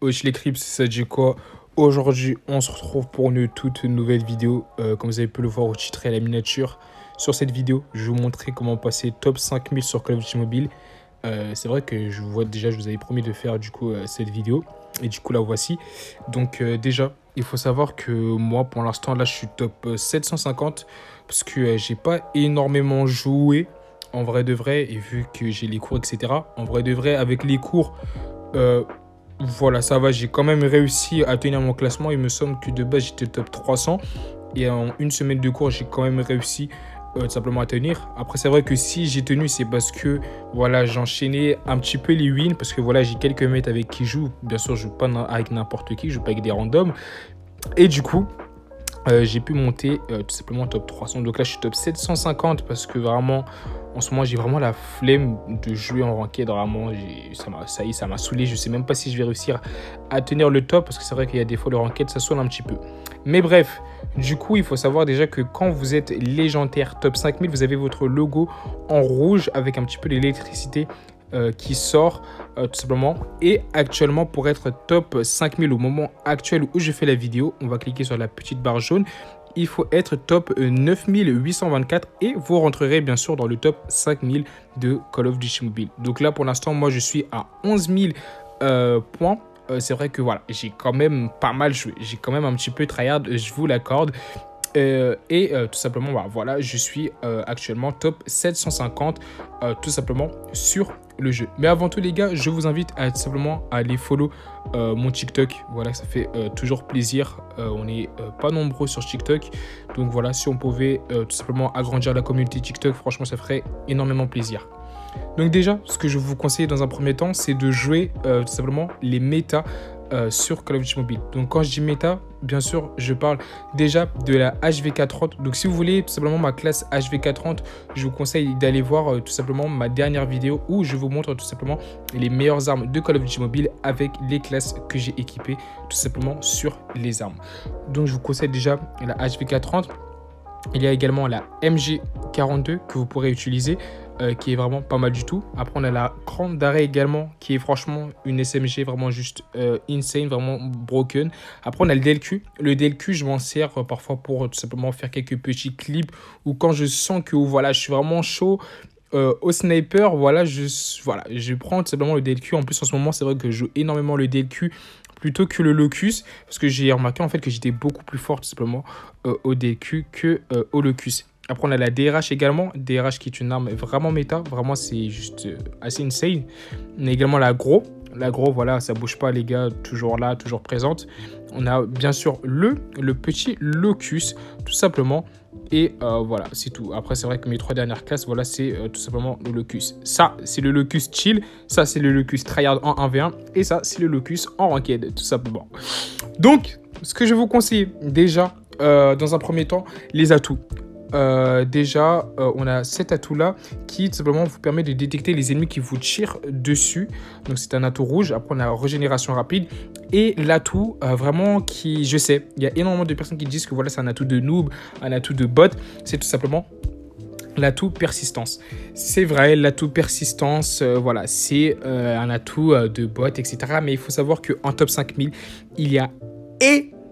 Wesh les Crips, ça dit quoi? Aujourd'hui, on se retrouve pour une toute nouvelle vidéo. Comme vous avez pu le voir au titre et à la miniature, sur cette vidéo, je vais vous montrer comment passer top 5000 sur Call of Duty Mobile. C'est vrai que je vous avais promis de faire du coup cette vidéo. Et du coup, la voici. Donc déjà, il faut savoir que moi, pour l'instant, là, je suis top 750. Parce que j'ai pas énormément joué, en vrai de vrai. Et vu que j'ai les cours, etc. En vrai de vrai, avec les cours... voilà, ça va, j'ai quand même réussi à tenir mon classement. Il me semble que de base, j'étais top 300. Et en une semaine de cours, j'ai quand même réussi tout simplement à tenir. Après, c'est vrai que si j'ai tenu, c'est parce que voilà, j'enchaînais un petit peu les wins. Parce que voilà, j'ai quelques mates avec qui je joue. Bien sûr, je joue pas avec n'importe qui, je joue pas avec des randoms. Et du coup, j'ai pu monter tout simplement top 300. Donc là, je suis top 750 parce que vraiment... En ce moment, j'ai vraiment la flemme de jouer en ranked. Vraiment, ça m'a saoulé. Je sais même pas si je vais réussir à tenir le top. Parce que c'est vrai qu'il y a des fois, le ranked, ça saoule un petit peu. Mais bref, du coup, il faut savoir déjà que quand vous êtes légendaire top 5000, vous avez votre logo en rouge avec un petit peu l'électricité qui sort tout simplement. Et actuellement, pour être top 5000 au moment actuel où je fais la vidéo, on va cliquer sur la petite barre jaune. Il faut être top 9824 et vous rentrerez bien sûr dans le top 5000 de Call of Duty Mobile. Donc là, pour l'instant, moi, je suis à 11 000 points. C'est vrai que voilà, j'ai quand même pas mal joué. J'ai quand même un petit peu tryhard, je vous l'accorde. Tout simplement, voilà, je suis actuellement top 750 tout simplement sur le jeu. Mais avant tout les gars, je vous invite à tout simplement à aller follow mon TikTok. Voilà, ça fait toujours plaisir. On n'est pas nombreux sur TikTok. Donc voilà, si on pouvait tout simplement agrandir la communauté TikTok, franchement, ça ferait énormément plaisir. Donc déjà, ce que je vous conseille dans un premier temps, c'est de jouer tout simplement les méta sur Call of Duty Mobile. Donc quand je dis méta, bien sûr, je parle déjà de la HVK30. Donc si vous voulez tout simplement ma classe HVK30, je vous conseille d'aller voir tout simplement ma dernière vidéo où je vous montre tout simplement les meilleures armes de Call of Duty Mobile avec les classes que j'ai équipées tout simplement sur les armes. Donc je vous conseille déjà la HVK30. Il y a également la MG42 que vous pourrez utiliser, qui est vraiment pas mal du tout. Après, on a la Grande d'arrêt également, qui est franchement une SMG vraiment juste insane, vraiment broken. Après, on a le DLQ. Le DLQ, je m'en sers parfois pour tout simplement faire quelques petits clips ou quand je sens que voilà, je suis vraiment chaud. Au sniper, voilà, je prends tout simplement le DLQ. En plus, en ce moment, c'est vrai que je joue énormément le DLQ plutôt que le locus, parce que j'ai remarqué en fait que j'étais beaucoup plus fort tout simplement au DLQ que au locus. Après, on a la DRH également, DRH qui est une arme vraiment méta, vraiment c'est juste assez insane. On a également la Gros. La Gros, voilà, ça bouge pas les gars, toujours là, toujours présente. On a bien sûr le petit locus, tout simplement. Et voilà, c'est tout. Après, c'est vrai que mes trois dernières classes, voilà, c'est tout simplement le locus. Ça, c'est le locus chill. Ça, c'est le locus tryhard en 1v1. Et ça, c'est le locus en ranked, tout simplement. Donc, ce que je vous conseille déjà, dans un premier temps, les atouts. On a cet atout là qui tout simplement vous permet de détecter les ennemis qui vous tirent dessus. Donc c'est un atout rouge. Après on a la régénération rapide et l'atout vraiment qui, je sais, il y a énormément de personnes qui disent que voilà, c'est un atout de noob, un atout de bot. C'est tout simplement l'atout persistance. C'est vrai, l'atout persistance, voilà, c'est un atout de bot, etc. Mais il faut savoir qu'en top 5000, il y a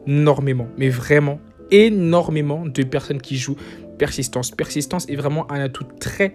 énormément, mais vraiment énormément de personnes qui jouent persistance. Persistance est vraiment un atout très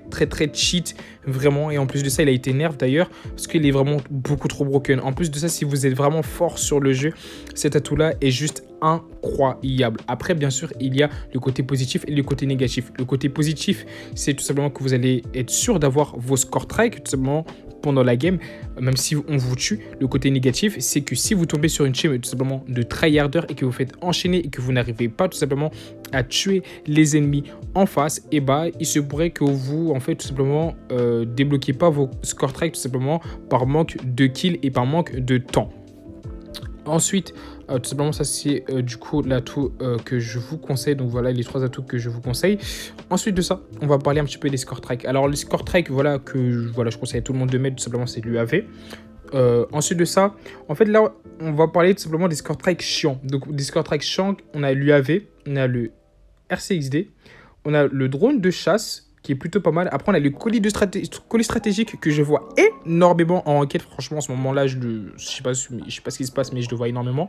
cheat, vraiment. Et en plus de ça, il a été nerf d'ailleurs, parce qu'il est vraiment beaucoup trop broken. En plus de ça, si vous êtes vraiment fort sur le jeu, cet atout-là est juste incroyable. Après, bien sûr, il y a le côté positif et le côté négatif. Le côté positif, c'est tout simplement que vous allez être sûr d'avoir vos score track, tout simplement pendant la game, même si on vous tue. Le côté négatif, c'est que si vous tombez sur une team tout simplement de tryharder et que vous faites enchaîner et que vous n'arrivez pas tout simplement à tuer les ennemis en face, et bah il se pourrait que vous en fait tout simplement débloquez pas vos score track tout simplement par manque de kills et par manque de temps. Ensuite, tout simplement, ça c'est du coup l'atout que je vous conseille. Donc voilà les trois atouts que je vous conseille. Ensuite de ça, on va parler un petit peu des score tracks. Alors les score tracks, voilà, je conseille à tout le monde de mettre, tout simplement, c'est l'UAV. Ensuite de ça, en fait là, on va parler tout simplement des score tracks chiants. Donc des score tracks chiants, on a l'UAV, on a le RCXD, on a le drone de chasse qui est plutôt pas mal. Après, on a le colis stratégique que je vois énormément en enquête. Franchement, en ce moment-là, je sais pas ce qui se passe, mais je le vois énormément.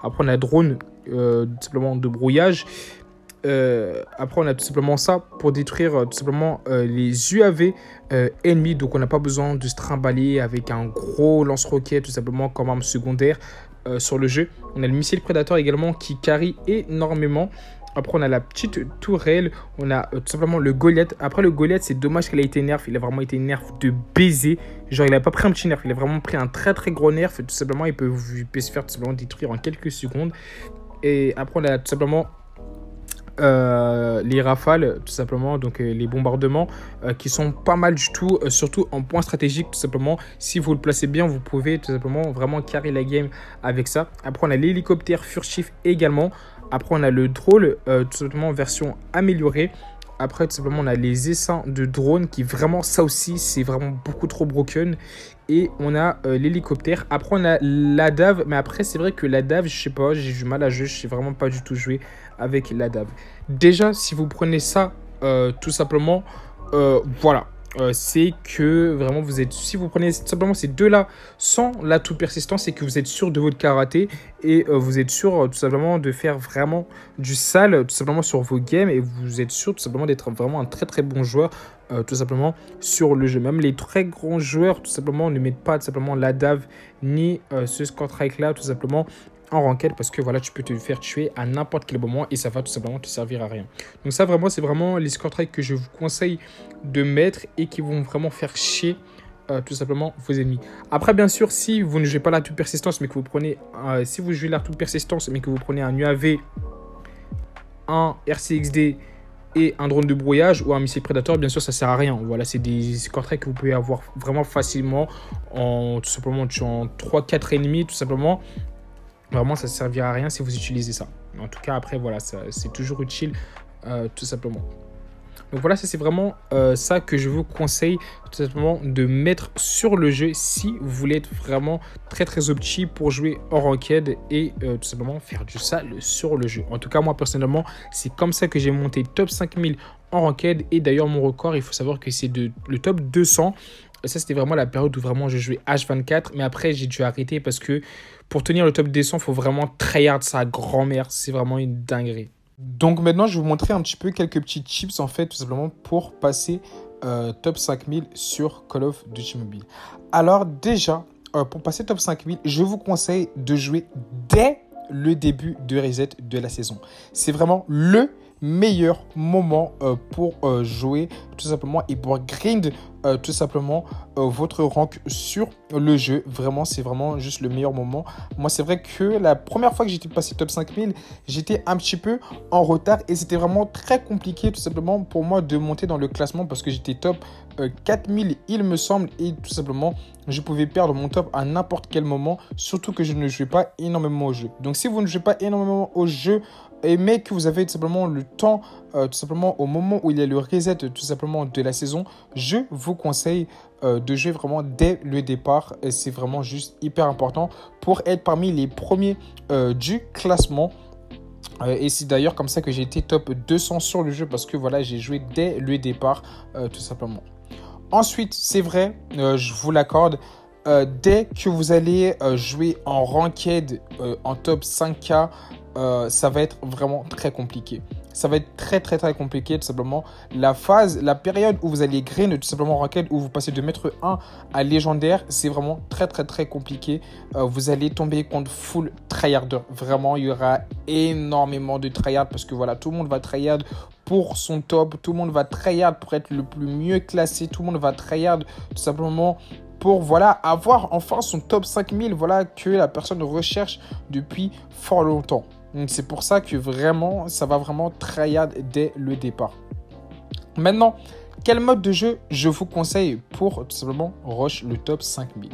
Après, on a drone, tout simplement de brouillage. Après, on a tout simplement ça pour détruire tout simplement les UAV ennemis. Donc, on n'a pas besoin de se trimballer avec un gros lance-roquette, tout simplement comme arme secondaire sur le jeu. On a le missile prédateur également qui carry énormément. Après, on a la petite tourelle. On a tout simplement le Goliath. Après, le Goliath, c'est dommage qu'il a été nerf. Il a vraiment été nerf de baiser. Genre, il n'a pas pris un petit nerf. Il a vraiment pris un très très gros nerf. Tout simplement, il peut se faire tout simplement détruire en quelques secondes. Et après, on a tout simplement les rafales, tout simplement, donc les bombardements qui sont pas mal du tout, surtout en point stratégique, tout simplement. Si vous le placez bien, vous pouvez tout simplement vraiment carrer la game avec ça. Après, on a l'hélicoptère furtif également. Après, on a le drone, tout simplement version améliorée. Après, tout simplement, on a les essaims de drone qui vraiment, ça aussi, c'est vraiment beaucoup trop broken. Et on a l'hélicoptère. Après, on a la DAV. Mais après, c'est vrai que la DAV, je sais pas, j'ai du mal à jouer. Je sais vraiment pas du tout jouer avec la DAV. Déjà, si vous prenez ça, tout simplement, voilà. C'est que vraiment vous êtes, si vous prenez simplement ces deux-là sans l'atout persistant, c'est que vous êtes sûr de votre karaté et vous êtes sûr tout simplement de faire vraiment du sale tout simplement sur vos games et vous êtes sûr tout simplement d'être vraiment un très très bon joueur tout simplement sur le jeu. Même les très grands joueurs tout simplement ne mettent pas tout simplement la DAV ni ce score strike là tout simplement en ranked parce que voilà, tu peux te faire tuer à n'importe quel moment et ça va tout simplement te servir à rien. Donc ça vraiment, c'est vraiment les score strike que je vous conseille de mettre et qui vont vraiment faire chier tout simplement vos ennemis. Après bien sûr, si vous ne jouez pas la toute persistance mais que vous prenez, si vous jouez la toute persistance mais que vous prenez un UAV, un RCXD et un drone de brouillage ou un missile prédateur, bien sûr ça sert à rien. Voilà, c'est des score strike que vous pouvez avoir vraiment facilement en tout simplement tuant 3-4 ennemis tout simplement. Vraiment, ça ne servira à rien si vous utilisez ça. En tout cas, après, voilà, c'est toujours utile, tout simplement. Donc voilà, ça c'est vraiment ça que je vous conseille, tout simplement, de mettre sur le jeu si vous voulez être vraiment très très opti pour jouer en ranked et tout simplement faire du sale sur le jeu. En tout cas, moi personnellement, c'est comme ça que j'ai monté top 5000 en ranked. Et d'ailleurs, mon record, il faut savoir que c'est le top 200. Ça, c'était vraiment la période où vraiment je jouais H24. Mais après, j'ai dû arrêter parce que pour tenir le top 200, il faut vraiment tryhard sa grand-mère. C'est vraiment une dinguerie. Donc maintenant, je vais vous montrer un petit peu quelques petits tips en fait, tout simplement pour passer top 5000 sur Call of Duty Mobile. Alors déjà, pour passer top 5000, je vous conseille de jouer dès le début de reset de la saison. C'est vraiment le meilleur moment pour jouer tout simplement et pour grind tout simplement votre rank sur le jeu. Vraiment, c'est vraiment juste le meilleur moment. Moi, c'est vrai que la première fois que j'étais passé top 5000, j'étais un petit peu en retard et c'était vraiment très compliqué tout simplement pour moi de monter dans le classement parce que j'étais top 4000 il me semble et tout simplement je pouvais perdre mon top à n'importe quel moment, surtout que je ne jouais pas énormément au jeu. Donc si vous ne jouez pas énormément au jeu mais que vous avez tout simplement le temps, tout simplement au moment où il y a le reset tout simplement de la saison, je vous conseille de jouer vraiment dès le départ. C'est vraiment juste hyper important pour être parmi les premiers du classement. Et c'est d'ailleurs comme ça que j'ai été top 200 sur le jeu parce que voilà, j'ai joué dès le départ tout simplement. Ensuite, c'est vrai, je vous l'accorde, dès que vous allez jouer en ranked en top 5K, ça va être vraiment très compliqué. Ça va être très très compliqué tout simplement. La période où vous allez grind tout simplement en ranked, où vous passez de maître 1 à légendaire, c'est vraiment très compliqué. Vous allez tomber contre full tryharder. Vraiment, il y aura énormément de tryhard parce que voilà, tout le monde va tryhard pour son top. Tout le monde va tryhard pour être le plus mieux classé. Tout le monde va tryhard tout simplement pour voilà, avoir enfin son top 5000 voilà, que la personne recherche depuis fort longtemps. Donc c'est pour ça que vraiment, ça va vraiment tryhard dès le départ. Maintenant, quel mode de jeu je vous conseille pour tout simplement rush le top 5000?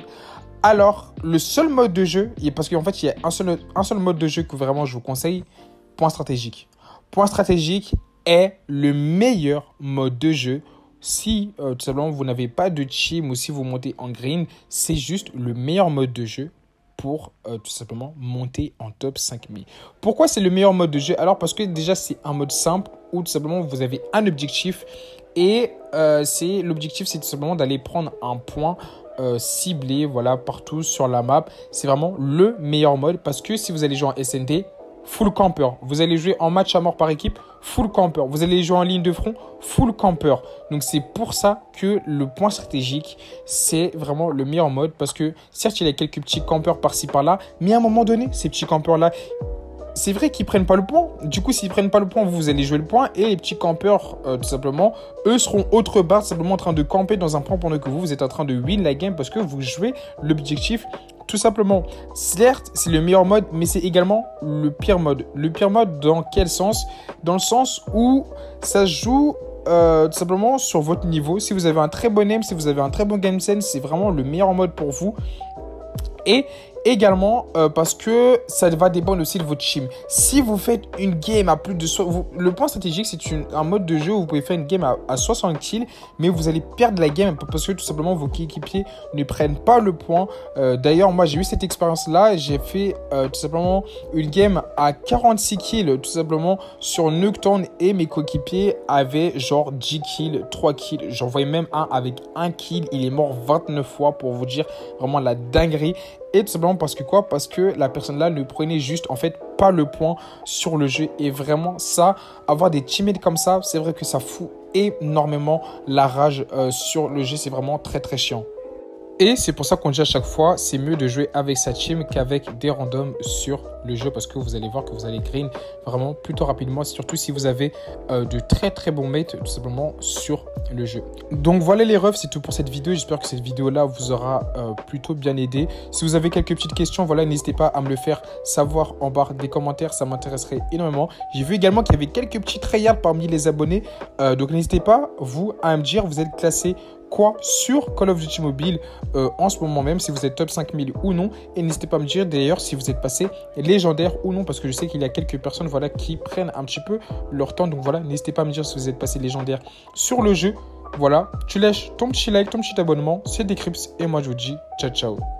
Alors, le seul mode de jeu, parce qu'en fait, il y a un seul mode de jeu que vraiment je vous conseille, point stratégique. Point stratégique est le meilleur mode de jeu. Si tout simplement vous n'avez pas de team ou si vous montez en green, c'est juste le meilleur mode de jeu pour tout simplement monter en top 5000. Pourquoi c'est le meilleur mode de jeu? Alors parce que déjà c'est un mode simple où tout simplement vous avez un objectif et l'objectif c'est tout simplement d'aller prendre un point ciblé voilà, partout sur la map. C'est vraiment le meilleur mode parce que si vous allez jouer en SND, full camper. Vous allez jouer en match à mort par équipe, full camper. Vous allez jouer en ligne de front, full camper. Donc c'est pour ça que le point stratégique, c'est vraiment le meilleur mode parce que certes, il y a quelques petits campeurs par-ci par-là, mais à un moment donné, ces petits campeurs-là, c'est vrai qu'ils prennent pas le point. Du coup, s'ils prennent pas le point, vous allez jouer le point. Et les petits campeurs, tout simplement, eux seront autre part, simplement en train de camper dans un point pendant que vous êtes en train de win la game parce que vous jouez l'objectif. Tout simplement, certes, c'est le meilleur mode, mais c'est également le pire mode. Le pire mode, dans quel sens? Dans le sens où ça se joue tout simplement sur votre niveau. Si vous avez un très bon aim, si vous avez un très bon game sense, c'est vraiment le meilleur mode pour vous. Et également parce que ça va dépendre aussi de votre team. Si vous faites une game à plus de... Le point stratégique, c'est un mode de jeu où vous pouvez faire une game à 60 kills, mais vous allez perdre la game parce que tout simplement vos coéquipiers ne prennent pas le point. D'ailleurs, moi, j'ai eu cette expérience-là. J'ai fait tout simplement une game à 46 kills, tout simplement sur Nuketown et mes coéquipiers avaient genre 10 kills, 3 kills. J'en voyais même un avec 1 kill. Il est mort 29 fois pour vous dire vraiment la dinguerie. Et tout simplement parce que quoi? Parce que la personne là ne prenait juste en fait pas le point sur le jeu. Et vraiment ça, avoir des teammates comme ça, c'est vrai que ça fout énormément la rage sur le jeu. C'est vraiment très très chiant. Et c'est pour ça qu'on dit à chaque fois, c'est mieux de jouer avec sa team qu'avec des randoms sur le jeu parce que vous allez voir que vous allez green vraiment plutôt rapidement, surtout si vous avez de très très bons mates tout simplement sur le jeu. Donc voilà les refs, c'est tout pour cette vidéo. J'espère que cette vidéo là vous aura plutôt bien aidé. Si vous avez quelques petites questions, voilà, n'hésitez pas à me le faire savoir en barre des commentaires, ça m'intéresserait énormément. J'ai vu également qu'il y avait quelques petits tryhards parmi les abonnés, donc n'hésitez pas vous à me dire vous êtes classé quoi sur Call of Duty Mobile en ce moment même, si vous êtes top 5000 ou non. Et n'hésitez pas à me dire d'ailleurs si vous êtes passé légendaire ou non, parce que je sais qu'il y a quelques personnes voilà, qui prennent un petit peu leur temps. Donc voilà, n'hésitez pas à me dire si vous êtes passé légendaire sur le jeu. Voilà, tu lâches ton petit like, ton petit abonnement, c'est Decrypts et moi je vous dis ciao ciao.